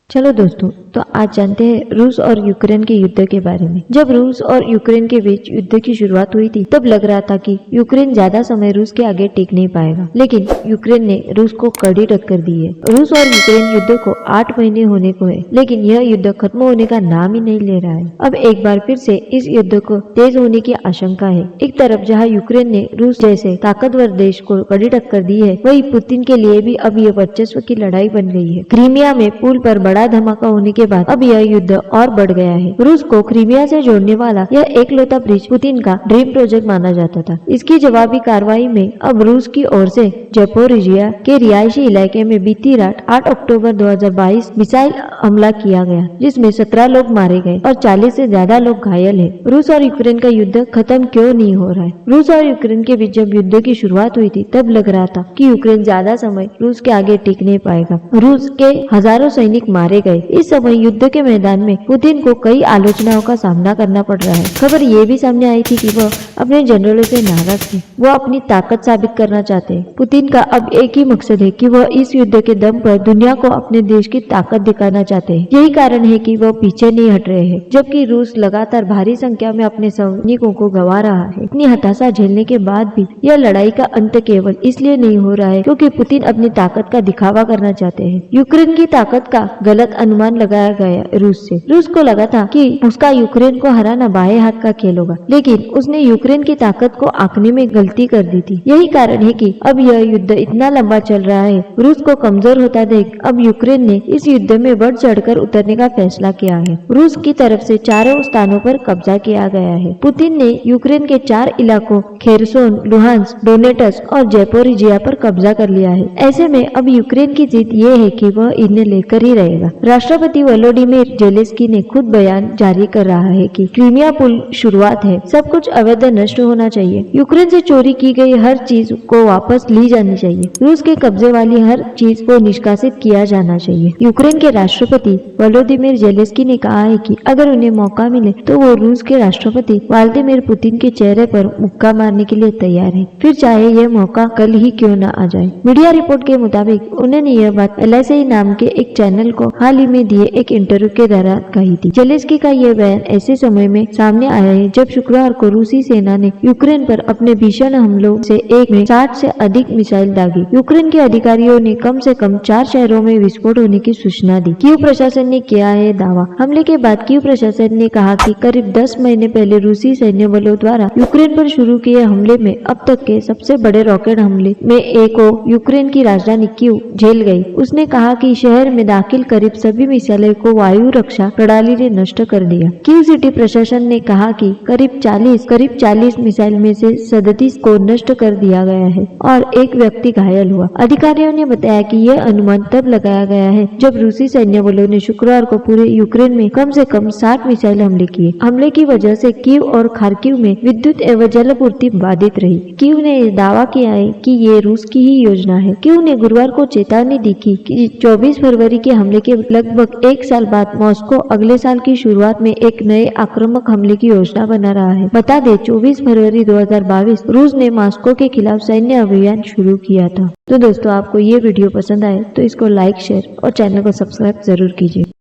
चलो दोस्तों, तो आज जानते हैं रूस और यूक्रेन के युद्ध के बारे में। जब रूस और यूक्रेन के बीच युद्ध की शुरुआत हुई थी, तब लग रहा था कि यूक्रेन ज्यादा समय रूस के आगे टिक नहीं पाएगा, लेकिन यूक्रेन ने रूस को कड़ी टक्कर दी है। रूस और यूक्रेन युद्ध को 8 महीने होने को है, लेकिन यह युद्ध खत्म होने का नाम ही नहीं ले रहा है। अब एक बार फिर से इस युद्ध को तेज होने की आशंका है। एक तरफ जहाँ यूक्रेन ने रूस जैसे ताकतवर देश को कड़ी टक्कर दी है, वही पुतिन के लिए भी अब यह वर्चस्व की लड़ाई बन गई है। क्रीमिया में पुल पर बड़ा धमाका होने के बाद अब यह युद्ध और बढ़ गया है। रूस को क्रीमिया से जोड़ने वाला यह एकलौता ब्रिज पुतिन का ड्रीम प्रोजेक्ट माना जाता था। इसकी जवाबी कार्रवाई में अब रूस की ओर से ज़पोरिजिया के रिहायशी इलाके में बीती रात 8 अक्टूबर 2022 मिसाइल हमला किया गया, जिसमें 17 लोग मारे गए और 40 से ज्यादा लोग घायल हैं। रूस और यूक्रेन का युद्ध खत्म क्यों नहीं हो रहा है? रूस और यूक्रेन के बीच जब युद्ध की शुरुआत हुई थी, तब लग रहा था कि यूक्रेन ज्यादा समय रूस के आगे टिक नहीं पाएगा। रूस के हजारों सैनिक मारे गए। इस समय युद्ध के मैदान में पुतिन को कई आलोचनाओं का सामना करना पड़ रहा है। खबर ये भी सामने आई थी कि वह अपने जनरलों से नाराज थे। वो अपनी ताकत साबित करना चाहते हैं। पुतिन का अब एक ही मकसद है कि वह इस युद्ध के दम पर दुनिया को अपने देश की ताकत दिखाना चाहते हैं। यही कारण है कि वह पीछे नहीं हट रहे हैं, जबकि रूस लगातार भारी संख्या में अपने सैनिकों को गंवा रहा है। इतनी हताशा झेलने के बाद भी यह लड़ाई का अंत केवल इसलिए नहीं हो रहा है क्योंकि पुतिन अपनी ताकत का दिखावा करना चाहते हैं। यूक्रेन की ताकत का गलत अनुमान लगाया गया रूस से। रूस को लगा था कि उसका यूक्रेन को हराना बाएं हाथ का खेल होगा, लेकिन उसने यूक्रेन की ताकत को आंकने में गलती कर दी थी। यही कारण है कि अब यह युद्ध इतना लंबा चल रहा है। रूस को कमजोर होता देख अब यूक्रेन ने इस युद्ध में बढ़ चढ़कर उतरने का फैसला किया है। रूस की तरफ से चारों स्थानों पर कब्जा किया गया है। पुतिन ने यूक्रेन के 4 इलाकों खेरसोन, लुहांस्क, डोनेट्स्क और ज़पोरिजिया पर कब्जा कर लिया है। ऐसे में अब यूक्रेन की जीत ये है कि वह इन्हें लेकर ही रहेगा। राष्ट्रपति वोलोडिमिर जेलेंस्की ने खुद बयान जारी कर रहा है कि क्रीमिया पुल शुरुआत है, सब कुछ अवैध नष्ट होना चाहिए। यूक्रेन से चोरी की गई हर चीज को वापस ली जानी चाहिए। रूस के कब्जे वाली हर चीज को निष्कासित किया जाना चाहिए। यूक्रेन के राष्ट्रपति वोलोदिमिर जेलेंस्की ने कहा है कि अगर उन्हें मौका मिले तो वो रूस के राष्ट्रपति व्लादिमीर पुतिन के चेहरे पर मुक्का मारने के लिए तैयार है, फिर चाहे यह मौका कल ही क्यों न आ जाए। मीडिया रिपोर्ट के मुताबिक उन्होंने यह बात LSI नाम के एक चैनल को हाल ही में दिए एक इंटरव्यू के दौरान कही थी। जेलेंस्की का यह बयान ऐसे समय में सामने आया है जब शुक्रवार को रूसी सेना ने यूक्रेन पर अपने भीषण हमलों से एक में 60 से अधिक मिसाइल दागी। यूक्रेन के अधिकारियों ने कम से कम 4 शहरों में विस्फोट होने की सूचना दी। कीव प्रशासन ने किया है दावा। हमले के बाद कीव प्रशासन ने कहा कि करीब 10 महीने पहले रूसी सैन्य बलों द्वारा यूक्रेन पर शुरू किए हमले में अब तक के सबसे बड़े रॉकेट हमले में एक को यूक्रेन की राजधानी कीव झेल गई। उसने कहा कि शहर में दाखिल करीब सभी मिसाइलों को वायु रक्षा प्रणाली ने नष्ट कर दिया। कीव सिटी प्रशासन ने कहा कि करीब 40 मिसाइल में से 37 को नष्ट कर दिया गया है और एक व्यक्ति घायल हुआ। अधिकारियों ने बताया कि यह अनुमान तब लगाया गया है जब रूसी सैन्य बलों ने शुक्रवार को पूरे यूक्रेन में कम से कम 60 मिसाइल हमले किए। हमले की वजह से कीव और खार्किव में विद्युत एवं जलापूर्ति बाधित रही। कीव ने दावा किया है कि ये रूस की ही योजना है। कीव ने गुरुवार को चेतावनी दी कि 24 फरवरी के हमले के लगभग 1 साल बाद मॉस्को अगले साल की शुरुआत में एक नए आक्रामक हमले की योजना बना रहा है। बता दें 24 फरवरी 2022 रूस ने मॉस्को के खिलाफ सैन्य अभियान शुरू किया था। तो दोस्तों, आपको ये वीडियो पसंद आए तो इसको लाइक, शेयर और चैनल को सब्सक्राइब जरूर कीजिए।